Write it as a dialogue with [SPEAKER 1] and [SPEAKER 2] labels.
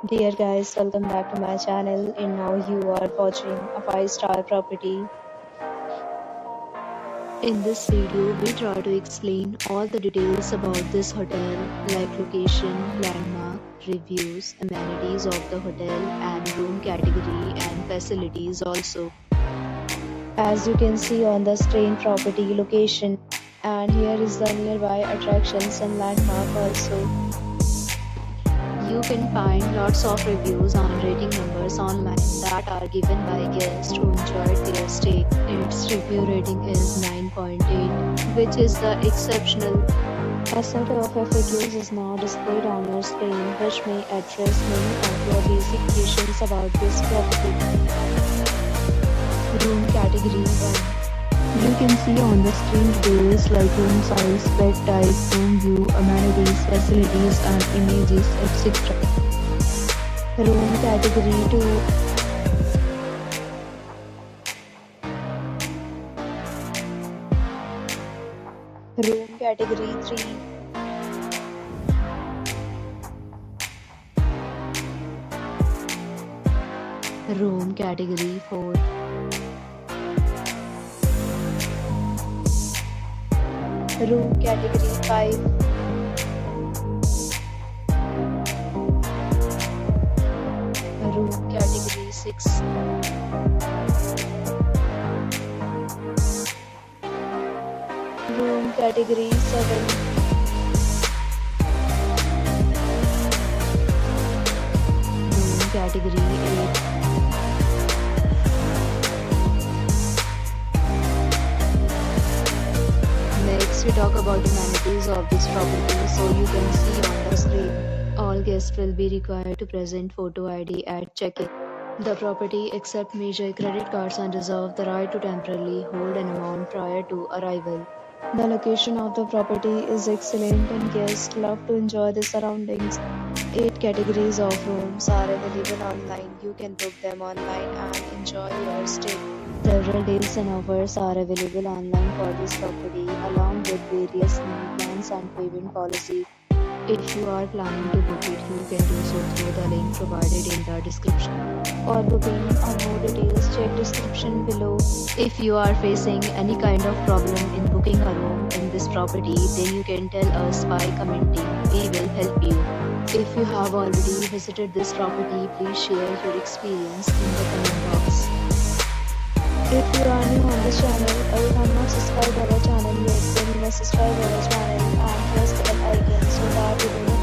[SPEAKER 1] Dear guys, welcome back to my channel and now you are watching a 5-star property. In this video, we try to explain all the details about this hotel like location, landmark, reviews, amenities of the hotel and room category and facilities also. As you can see on the screen, property location, and here is the nearby attractions and landmark also. You can find lots of reviews on rating numbers online that are given by guests who enjoyed their stay. Its review rating is 9.8, which is the exceptional. A set of FAQs is now displayed on your screen, which may address many of your basic questions about this property. Room category 1. You can see on the screen details like room size, bed type, room view, amenities, facilities and images, etc. Room category 2. Room category 3. Room category 4. Room category 5. Room category 6. Room category 7. Room category 8. Next, we talk about amenities of this property. So you can see on the screen, all guests will be required to present photo ID at check-in. The property accepts major credit cards and reserves the right to temporarily hold an amount prior to arrival. The location of the property is excellent and guests love to enjoy the surroundings. 8 categories of rooms are available online. You can book them online and enjoy your stay. Several deals and offers are available online for this property, along with various new plans and payment policies. If you are planning to book it, you can do so through the link provided in the description. For booking or more details, check description below. If you are facing any kind of problem in booking a room in this property, then you can tell us by commenting. We will help you. If you have already visited this property, please share your experience in the comment box. If you are new on this channel or you have not subscribed our channel yet, then you must subscribe our channel and press the bell icon so that you do not